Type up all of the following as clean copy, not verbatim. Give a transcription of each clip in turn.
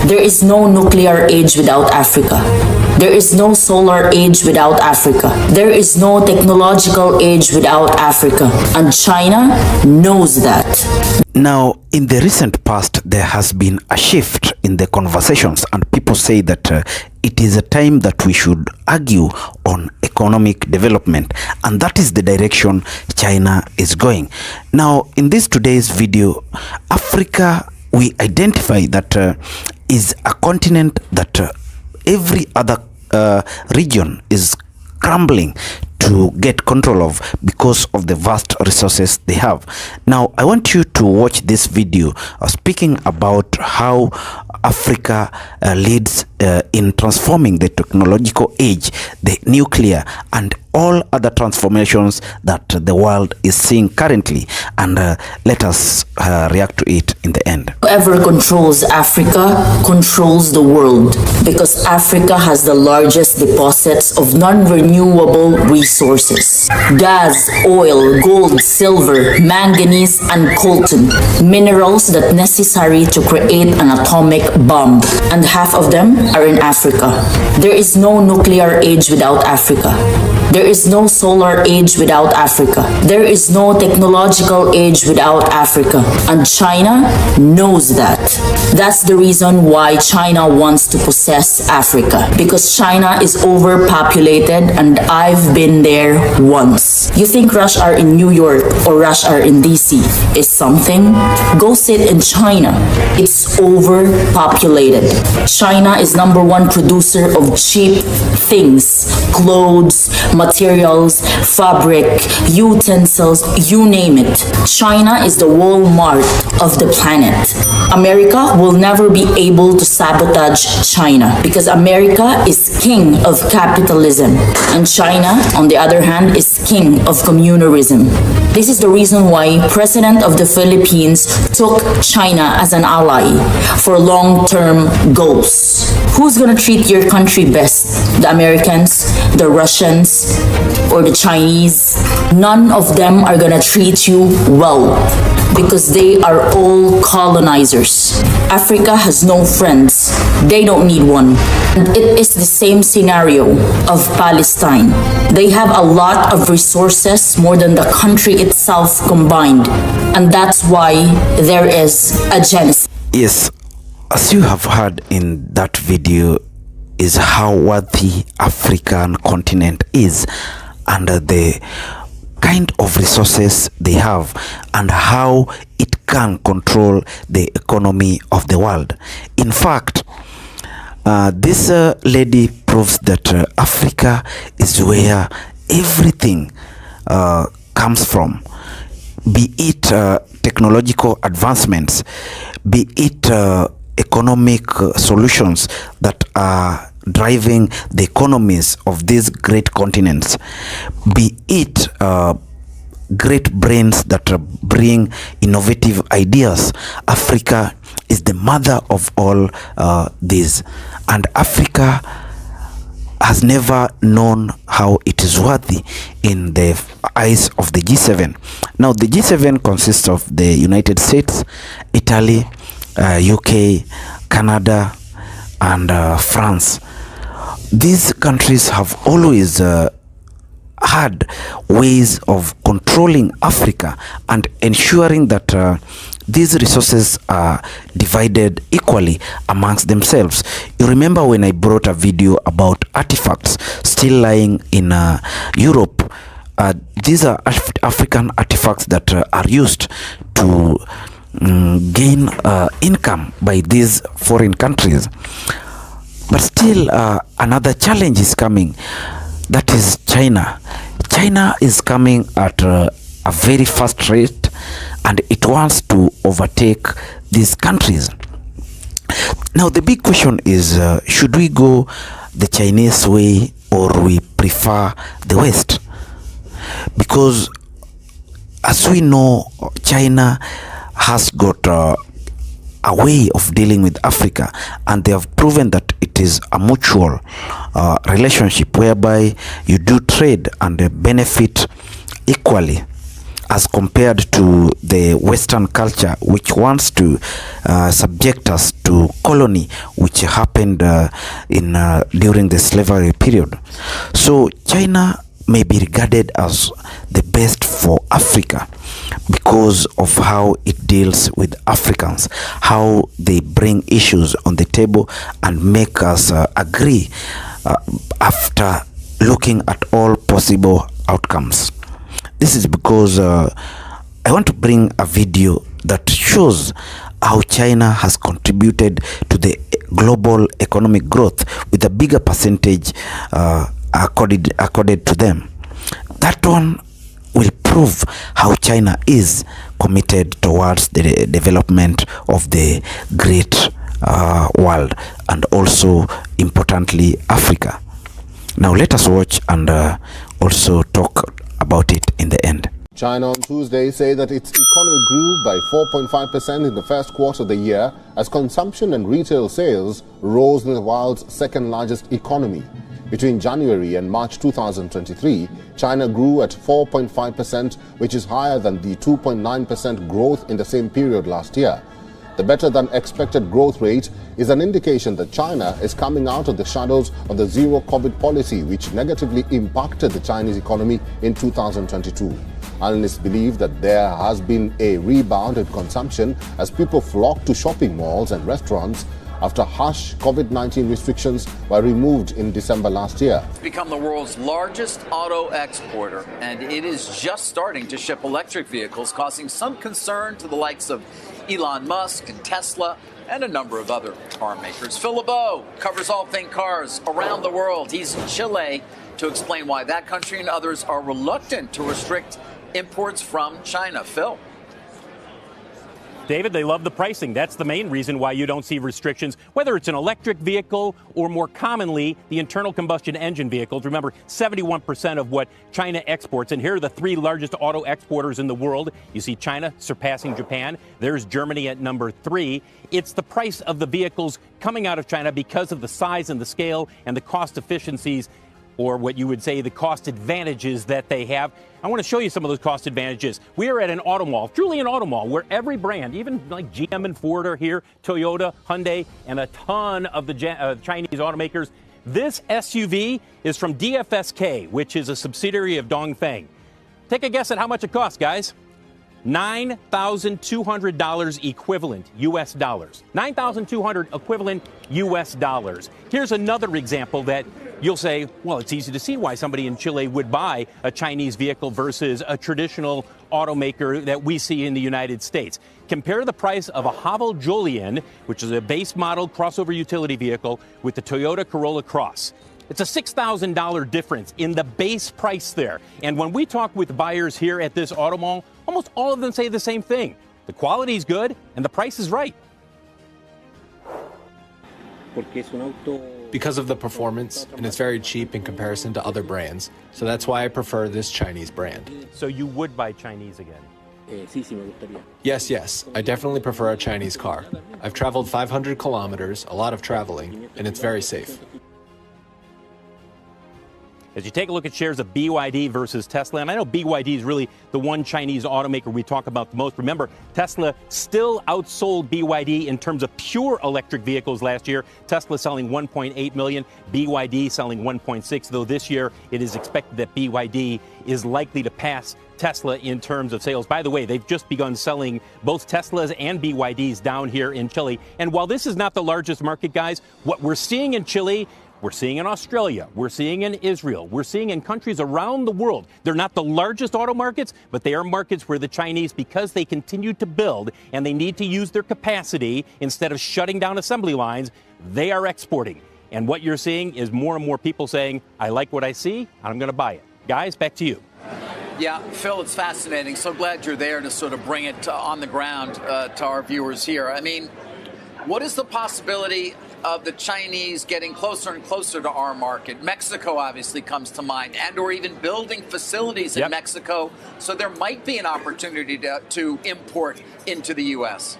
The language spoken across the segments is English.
There is no nuclear age without Africa. There is no solar age without Africa. There is no technological age without Africa. And China knows that. Now, in the recent past, there has been a shift in the conversations, and people say that it is a time that we should argue on economic development, and that is the direction China is going. Now, in this today's video, Africa, we identify that is a continent that every other region is crumbling to get control of because of the vast resources they have. Now, I want you to watch this video speaking about how Africa leads in transforming the technological age, the nuclear, and all other transformations that the world is seeing currently. And let us react to it in the end. Whoever controls Africa controls the world, because Africa has the largest deposits of non-renewable resources. Gas, oil, gold, silver, manganese, and coltan, minerals that necessary to create an atomic bomb, and half of them are in Africa. There is no nuclear age without Africa. There is no solar age without Africa. There is no technological age without Africa. And China knows that. That's the reason why China wants to possess Africa. Because China is overpopulated, and I've been there once. You think rush hour in New York or rush hour in DC is something? Go sit in China. It's overpopulated. China is #1 producer of cheap things, clothes, materials, fabric, utensils, you name it. China is the Walmart of the planet. America will never be able to sabotage China, because America is king of capitalism, and China, on the other hand, is king of communalism. This is the reason why President of the Philippines took China as an ally for long-term goals. Who's gonna treat your country best? The Americans, the Russians, or the Chinese? None of them are gonna treat you well, because they are all colonizers. Africa has no friends. They don't need one. And it is the same scenario of Palestine. They have a lot of resources, more than the country itself combined. And that's why there is a genocide. Yes, as you have heard in that video, is how worthy African continent is, and the kind of resources they have, and how it can control the economy of the world. In fact, this lady proves that Africa is where everything comes from, be it technological advancements, be it economic solutions that are driving the economies of these great continents, be it great brains that bring innovative ideas. Africa is the mother of all these, and Africa has never known how it is worthy in the eyes of the G7. Now, the G7 consists of the United States, Italy, UK, Canada, and France. These countries have always had ways of controlling Africa and ensuring that these resources are divided equally amongst themselves. You remember when I brought a video about artifacts still lying in Europe? These are African artifacts that are used to gain income by these foreign countries. But still, another challenge is coming. That is China. China is coming at a very fast rate, and it wants to overtake these countries. Now, the big question is, should we go the Chinese way, or we prefer the West? Because as we know, China has got a way of dealing with Africa, and they have proven that it is a mutual relationship whereby you do trade and benefit equally. as compared to the Western culture, which wants to subject us to colony, which happened during the slavery period. So China may be regarded as the best for Africa because of how it deals with Africans, how they bring issues on the table and make us agree after looking at all possible outcomes. This is because I want to bring a video that shows how China has contributed to the global economic growth with a bigger percentage accorded to them. That one will prove how China is committed towards the development of the great world, and also importantly Africa. Now let us watch and also talk about it in the end. China on Tuesday said that its economy grew by 4.5% in the first quarter of the year as consumption and retail sales rose in the world's second largest economy. Between January and March 2023, China grew at 4.5%, which is higher than the 2.9% growth in the same period last year. The better-than-expected growth rate is an indication that China is coming out of the shadows of the zero-COVID policy, which negatively impacted the Chinese economy in 2022. Analysts believe that there has been a rebound in consumption as people flock to shopping malls and restaurants after harsh COVID-19 restrictions were removed in December last year. It's become the world's largest auto exporter, and it is just starting to ship electric vehicles, causing some concern to the likes of Elon Musk and Tesla and a number of other car makers. Phil LeBeau covers all things cars around the world. He's in Chile to explain why that country and others are reluctant to restrict imports from China. Phil. David, they love the pricing. That's the main reason why you don't see restrictions, whether it's an electric vehicle or more commonly the internal combustion engine vehicles. Remember, 71% of what China exports, and here are the three largest auto exporters in the world. You see China surpassing Japan. There's Germany at number 3. It's the price of the vehicles coming out of China because of the size and the scale and the cost efficiencies, or what you would say the cost advantages that they have. I want to show you some of those cost advantages. We are at an auto mall, truly an auto mall, where every brand, even like GM and Ford are here, Toyota, Hyundai, and a ton of the Chinese automakers. This SUV is from DFSK, which is a subsidiary of Dongfeng. Take a guess at how much it costs, guys. $9,200 equivalent U.S. dollars. $9,200 equivalent U.S. dollars. Here's another example that you'll say, well, it's easy to see why somebody in Chile would buy a Chinese vehicle versus a traditional automaker that we see in the United States. Compare the price of a Haval Julian, which is a base model crossover utility vehicle, with the Toyota Corolla Cross. It's a $6,000 difference in the base price there. And when we talk with buyers here at this auto mall, almost all of them say the same thing. The quality is good and the price is right. Because of the performance, and it's very cheap in comparison to other brands. So that's why I prefer this Chinese brand. So you would buy Chinese again? Yes, I definitely prefer a Chinese car. I've traveled 500 kilometers, a lot of traveling, and it's very safe. As you take a look at shares of BYD versus Tesla, and I know BYD is really the one Chinese automaker we talk about the most. Remember, Tesla still outsold BYD in terms of pure electric vehicles last year. Tesla selling 1.8 million, BYD selling 1.6, though this year it is expected that BYD is likely to pass Tesla in terms of sales. By the way, they've just begun selling both Teslas and BYDs down here in Chile. And while this is not the largest market, guys, what we're seeing in Chile, we're seeing in Australia, we're seeing in Israel, we're seeing in countries around the world. They're not the largest auto markets, but they are markets where the Chinese, because they continue to build and they need to use their capacity instead of shutting down assembly lines, they are exporting. And what you're seeing is more and more people saying, I like what I see, I'm going to buy it. Guys, back to you. Yeah, Phil, it's fascinating. So glad you're there to sort of bring it on the ground to our viewers here. I mean, what is the possibility of the Chinese getting closer and closer to our market? Mexico obviously comes to mind, and or even building facilities in Mexico. So there might be an opportunity to import into the U.S.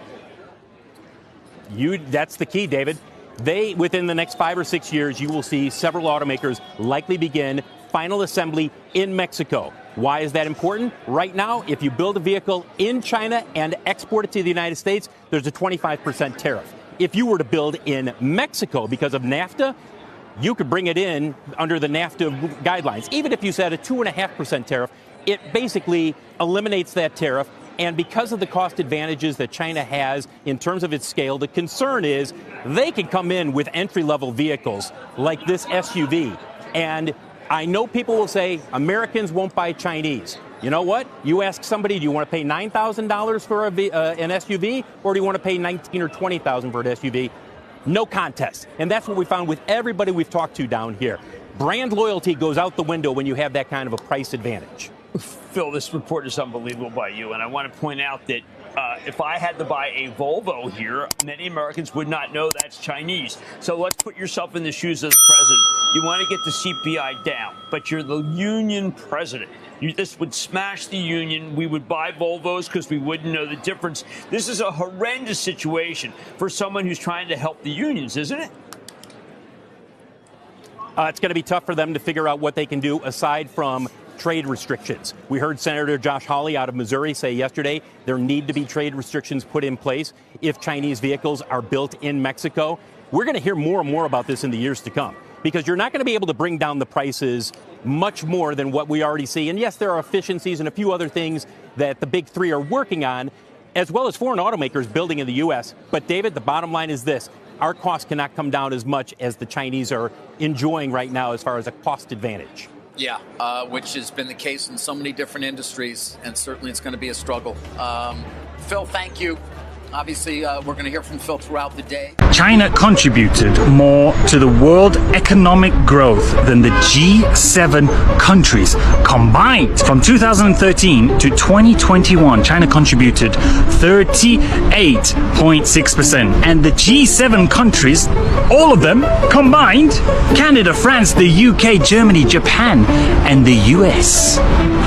That's the key, David. Within the next 5 or 6 years, you will see several automakers likely begin final assembly in Mexico. Why is that important? Right now, if you build a vehicle in China and export it to the United States, there's a 25% tariff. If you were to build in Mexico because of NAFTA, you could bring it in under the NAFTA guidelines. Even if you said a 2.5% tariff, it basically eliminates that tariff. And because of the cost advantages that China has in terms of its scale, the concern is they can come in with entry-level vehicles like this SUV. And I know people will say Americans won't buy Chinese. You know what? You ask somebody, do you want to pay $9,000 for an SUV, or do you want to pay $19,000 or $20,000 for an SUV? No contest. And that's what we found with everybody we've talked to down here. Brand loyalty goes out the window when you have that kind of a price advantage. Phil, this report is unbelievable by you, and I want to point out that if I had to buy a Volvo here, many Americans would not know that's Chinese. So let's put yourself in the shoes of the president. You want to get the CPI down, but you're the union president. This would smash the union. We would buy Volvos because we wouldn't know the difference. This is a horrendous situation for someone who's trying to help the unions, isn't it? It's going to be tough for them to figure out what they can do aside from trade restrictions. We heard Senator Josh Hawley out of Missouri say yesterday there need to be trade restrictions put in place if Chinese vehicles are built in Mexico. We're going to hear more and more about this in the years to come because you're not going to be able to bring down the prices much more than what we already see. And yes, there are efficiencies and a few other things that the big three are working on, as well as foreign automakers building in the U.S. But David, the bottom line is this. Our costs cannot come down as much as the Chinese are enjoying right now as far as a cost advantage. Yeah, which has been the case in so many different industries, and certainly it's going to be a struggle. Phil, thank you. Obviously, we're going to hear from Phil throughout the day. China contributed more to the world economic growth than the G7 countries combined. From 2013 to 2021, China contributed 38.6%. And the G7 countries, all of them combined, Canada, France, the UK, Germany, Japan, and the US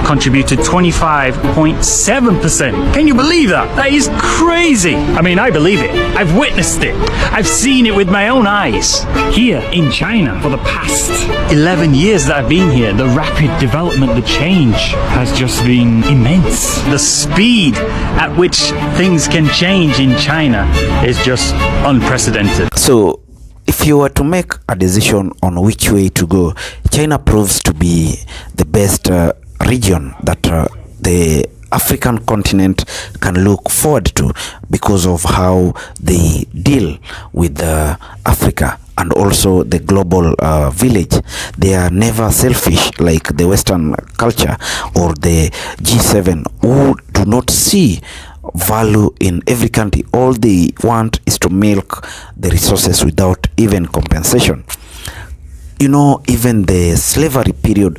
contributed 25.7%. Can you believe that? That is crazy. I mean, I believe it. I've witnessed it. I've seen it with my own eyes. Here in China, for the past 11 years that I've been here, the rapid development, the change has just been immense. The speed at which things can change in China is just unprecedented. So, if you were to make a decision on which way to go, China proves to be the best region that the African continent can look forward to because of how they deal with Africa and also the global village. They are never selfish like the Western culture or the G7 who do not see value in every country. All they want is to milk the resources without even compensation. You know, even the slavery period,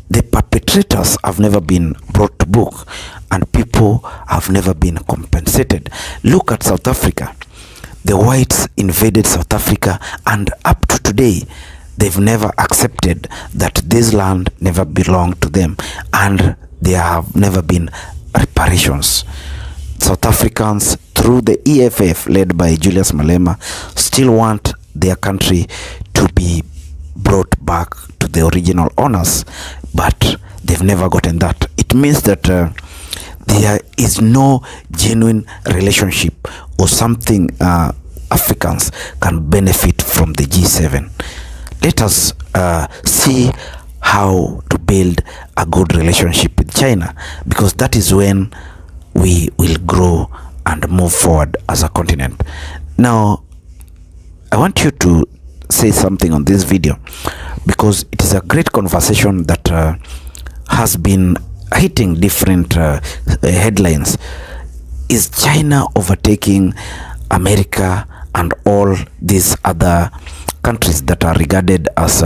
the perpetrators have never been brought to book and people have never been compensated. Look at South Africa. The whites invaded South Africa and up to today, they've never accepted that this land never belonged to them and there have never been reparations. South Africans, through the EFF led by Julius Malema, still want their country to be brought back to the original owners, but they've never gotten that. It means that there is no genuine relationship or something Africans can benefit from the G7. Let us see how to build a good relationship with China, because that is when we will grow and move forward as a continent. Now, I want you to say something on this video because it is a great conversation that has been hitting different headlines. Is China overtaking America and all these other countries that are regarded as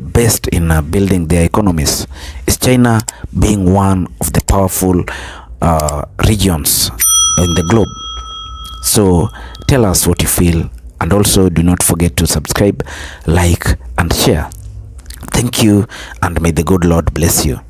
best in building their economies? Is China being one of the powerful regions in the globe? So tell us what you feel, and also do not forget to subscribe, like and share. Thank you, and may the good Lord bless you.